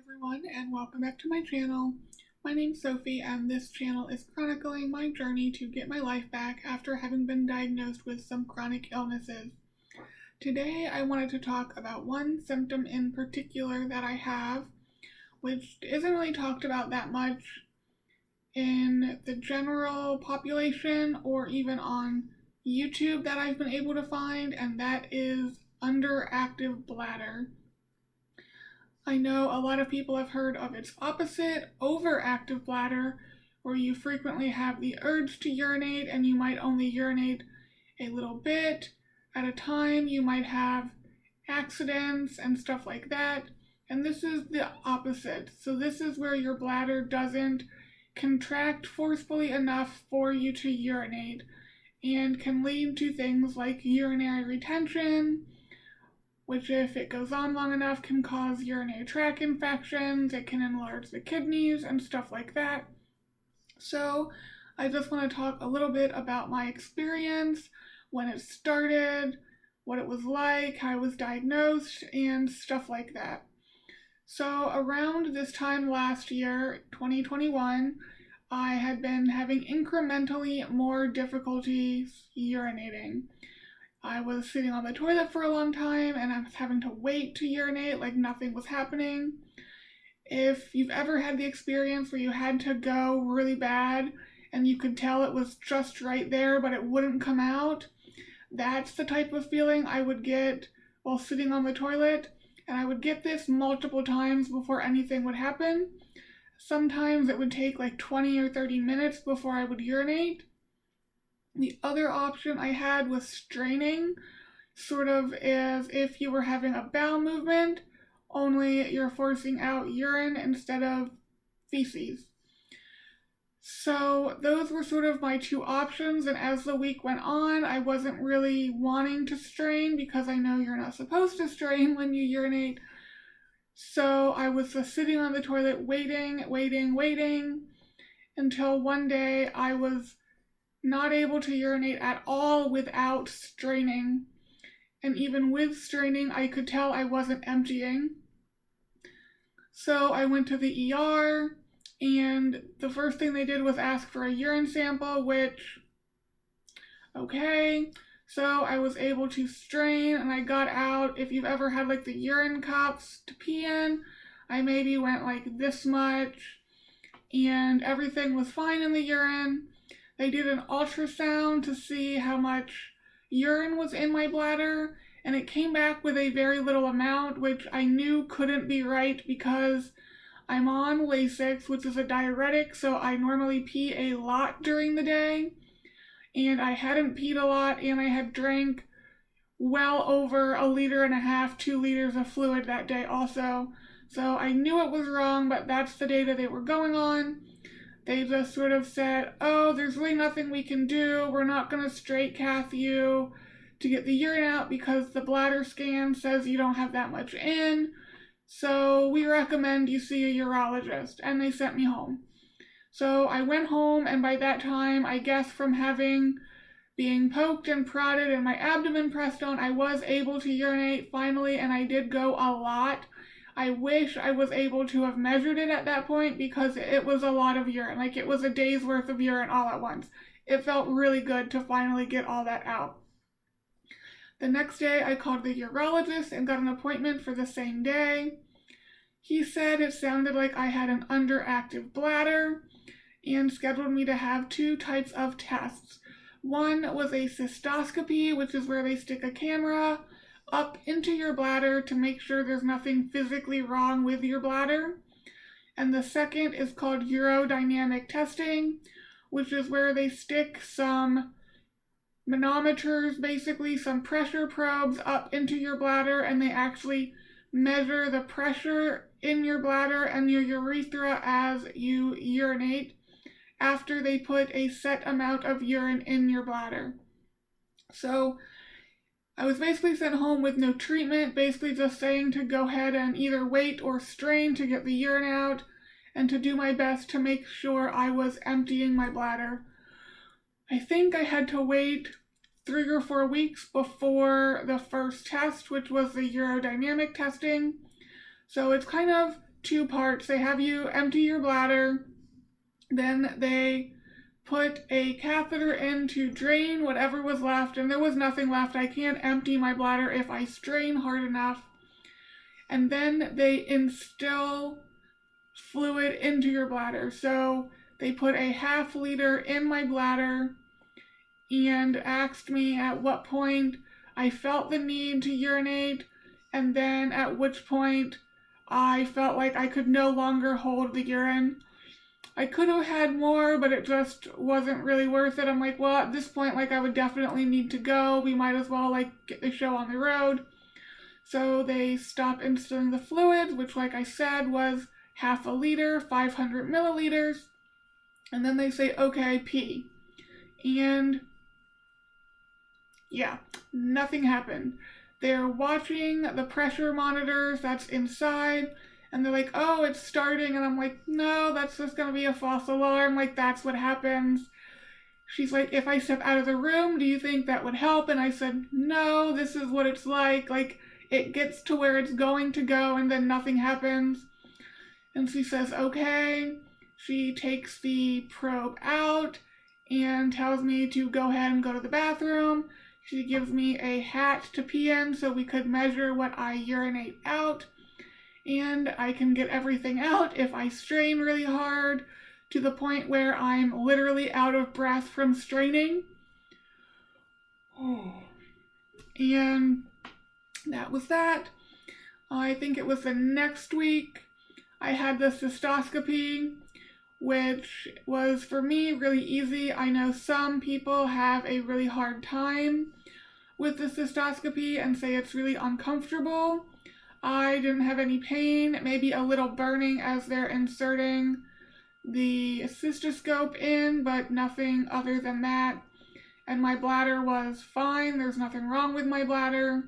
everyone, and welcome back to my channel. My name's Sophie, and this channel is chronicling my journey to get my life back after having been diagnosed with some chronic illnesses. Today I wanted to talk about one symptom in particular that I have, which isn't really talked about that much in the general population or even on YouTube that I've been able to find, and that is underactive bladder. I know a lot of people have heard of its opposite, overactive bladder, where you frequently have the urge to urinate and you might only urinate a little bit at a time. You might have accidents and stuff like that. And this is the opposite. So this is where your bladder doesn't contract forcefully enough for you to urinate and can lead to things like urinary retention, which if it goes on long enough can cause urinary tract infections. It can enlarge the kidneys and stuff like that. So I just want to talk a little bit about my experience, when it started, what it was like, how I was diagnosed, and stuff like that. So around this time last year, 2021, I had been having incrementally more difficulties urinating. I was sitting on the toilet for a long time and I was having to wait to urinate like nothing was happening. If you've ever had the experience where you had to go really bad and you could tell it was just right there but it wouldn't come out, that's the type of feeling I would get while sitting on the toilet, and I would get this multiple times before anything would happen. Sometimes it would take like 20 or 30 minutes before I would urinate. The other option I had was straining, sort of as if you were having a bowel movement, only you're forcing out urine instead of feces. So those were sort of my two options, and as the week went on, I wasn't really wanting to strain because I know you're not supposed to strain when you urinate. So I was just sitting on the toilet waiting until one day I was not able to urinate at all without straining. And even with straining, I could tell I wasn't emptying. So I went to the ER, and the first thing they did was ask for a urine sample, which, okay. So I was able to strain, and I got out. If you've ever had like the urine cups to pee in, I maybe went like this much, and everything was fine in the urine. They did an ultrasound to see how much urine was in my bladder, and it came back with a very little amount, which I knew couldn't be right because I'm on Lasix, which is a diuretic, so I normally pee a lot during the day, and I hadn't peed a lot, and I had drank well over 1.5 liters, 2 liters of fluid that day also. So I knew it was wrong, but that's the data they were going on. They just sort of said, oh, there's really nothing we can do. We're not going to straight cath you to get the urine out because the bladder scan says you don't have that much in. So we recommend you see a urologist. And they sent me home. So I went home, and by that time, I guess from being poked and prodded and my abdomen pressed on, I was able to urinate finally, and I did go a lot. I wish I was able to have measured it at that point because it was a lot of urine. Like, it was a day's worth of urine all at once. It felt really good to finally get all that out. The next day, I called the urologist and got an appointment for the same day. He said it sounded like I had an underactive bladder and scheduled me to have 2 types of tests. One was a cystoscopy, which is where they stick a camera up into your bladder to make sure there's nothing physically wrong with your bladder. And the second is called urodynamic testing, which is where they stick some manometers, basically some pressure probes up into your bladder, and they actually measure the pressure in your bladder and your urethra as you urinate after they put a set amount of urine in your bladder. So I was basically sent home with no treatment, basically just saying to go ahead and either wait or strain to get the urine out and to do my best to make sure I was emptying my bladder. I think I had to wait 3 or 4 weeks before the first test, which was the urodynamic testing. So it's kind of two parts. They have you empty your bladder, then they put a catheter in to drain whatever was left, and there was nothing left. I can't empty my bladder if I strain hard enough. And then they instill fluid into your bladder. So they put a ½ liter in my bladder and asked me at what point I felt the need to urinate, and then at which point I felt like I could no longer hold the urine. I could have had more, but it just wasn't really worth it. I'm like, well, at this point, like, I would definitely need to go. We might as well, like, get the show on the road. So they stopped instilling the fluids, which, like I said, was ½ liter, 500 milliliters. And then they say, okay, pee. And yeah, nothing happened. They're watching the pressure monitors that's inside, and they're like, oh, it's starting. And I'm like, no, that's just going to be a false alarm. Like, that's what happens. She's like, if I step out of the room, do you think that would help? And I said, no, this is what it's like. Like, it gets to where it's going to go, and then nothing happens. And she says, okay. She takes the probe out and tells me to go ahead and go to the bathroom. She gives me a hat to pee in so we could measure what I urinate out. And I can get everything out if I strain really hard to the point where I'm literally out of breath from straining. And that was that. I think it was the next week I had the cystoscopy, which was, for me, really easy. I know some people have a really hard time with the cystoscopy and say it's really uncomfortable. I didn't have any pain, maybe a little burning as they're inserting the cystoscope in, but nothing other than that. And my bladder was fine. There's nothing wrong with my bladder.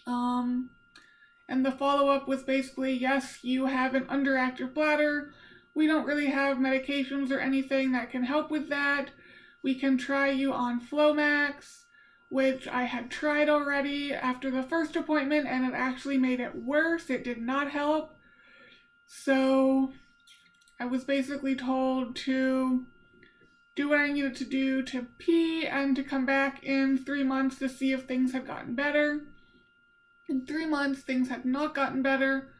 And the follow-up was basically, yes, you have an underactive bladder. We don't really have medications or anything that can help with that. We can try you on Flomax, which I had tried already after the first appointment, and it actually made it worse. It did not help. So I was basically told to do what I needed to do to pee and to come back in 3 months to see if things had gotten better. In 3 months, things had not gotten better.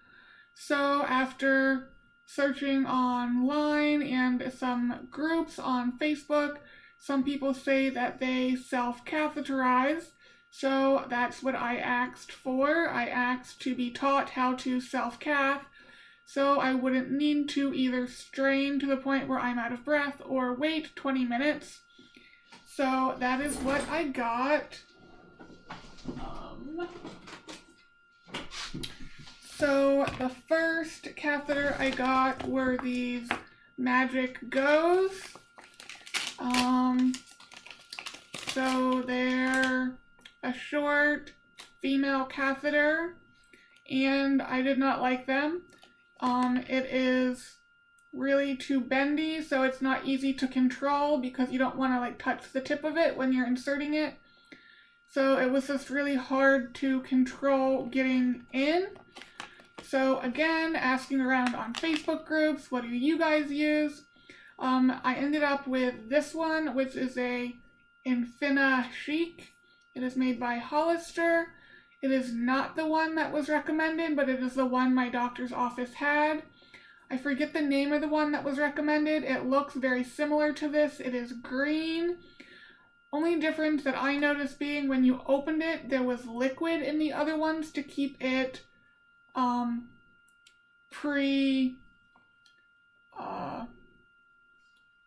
So after searching online and some groups on Facebook, some people say that they self-catheterize. So that's what I asked for. I asked to be taught how to self-cath, so I wouldn't need to either strain to the point where I'm out of breath or wait 20 minutes. So that is what I got. So the first catheter I got were these Magic Goes. So they're a short female catheter, and I did not like them. It is really too bendy, so it's not easy to control because you don't want to like touch the tip of it when you're inserting it. So it was just really hard to control getting in. So again, asking around on Facebook groups, what do you guys use? I ended up with this one, which is a Infina Chic. It is made by Hollister. It is not the one that was recommended, but it is the one my doctor's office had. I forget the name of the one that was recommended. It looks very similar to this. It is green. Only difference that I noticed being when you opened it, there was liquid in the other ones to keep it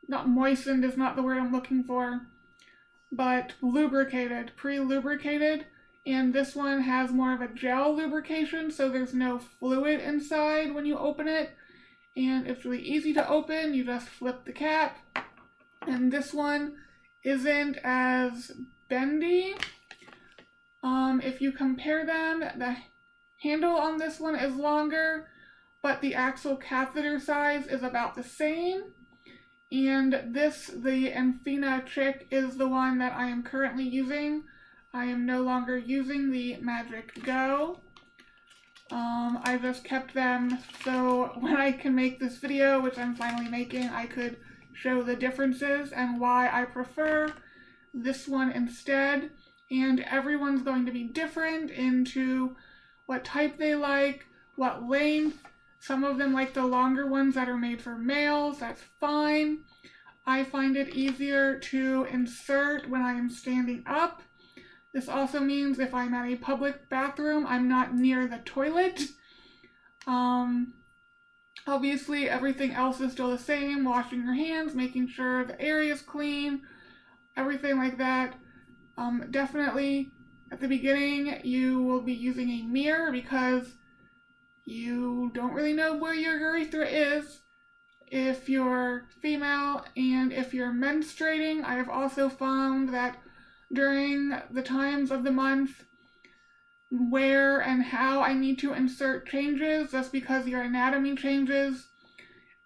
not moistened is not the word I'm looking for, but lubricated, pre-lubricated. And this one has more of a gel lubrication, so there's no fluid inside when you open it. And it's really easy to open. You just flip the cap. And this one isn't as bendy. If you compare them, the handle on this one is longer, but the actual catheter size is about the same. And this, the Infina Chic, is the one that I am currently using. I am no longer using the Magic Go. I just kept them so when I can make this video, which I'm finally making, I could show the differences and why I prefer this one instead. And everyone's going to be different into what type they like, what length. Some of them like the longer ones that are made for males. That's fine. I find it easier to insert when I am standing up. This also means if I'm at a public bathroom, I'm not near the toilet. Obviously, everything else is still the same. Washing your hands, making sure the area is clean, everything like that. Definitely, at the beginning, you will be using a mirror because you don't really know where your urethra is if you're female, and if you're menstruating. I have also found that during the times of the month where and how I need to insert changes, just because your anatomy changes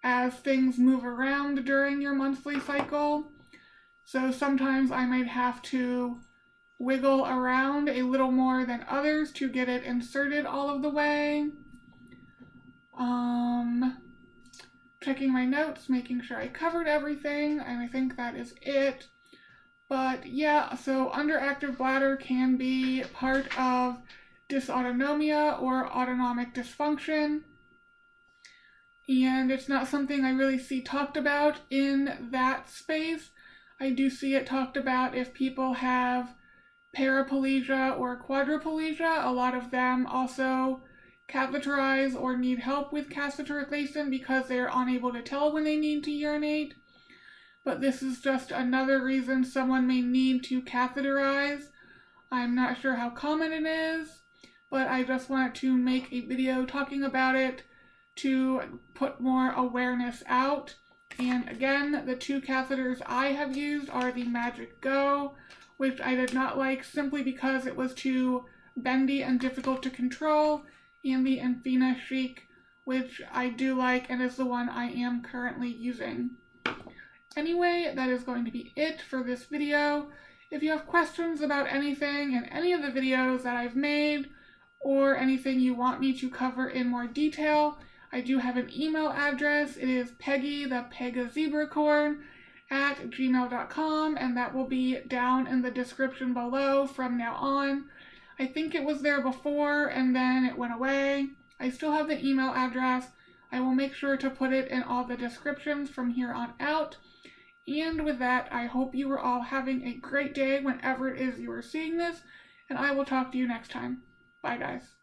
as things move around during your monthly cycle. So sometimes I might have to wiggle around a little more than others to get it inserted all of the way. Checking my notes, making sure I covered everything, and I think that is it. But yeah, so underactive bladder can be part of dysautonomia or autonomic dysfunction. And it's not something I really see talked about in that space. I do see it talked about if people have paraplegia or quadriplegia. A lot of them also catheterize or need help with catheterization because they're unable to tell when they need to urinate. But this is just another reason someone may need to catheterize. I'm not sure how common it is, but I just wanted to make a video talking about it to put more awareness out. And again, the two catheters I have used are the Magic Go, which I did not like simply because it was too bendy and difficult to control, and the Infina Chic, which I do like and is the one I am currently using. Anyway, that is going to be it for this video. If you have questions about anything in any of the videos that I've made, or anything you want me to cover in more detail, I do have an email address. It is Peggy, the Pegazebracorn, @gmail.com, and that will be down in the description below from now on. I think it was there before and then it went away. I still have the email address. I will make sure to put it in all the descriptions from here on out. And with that, I hope you are all having a great day whenever it is you are seeing this, and I will talk to you next time. Bye, guys.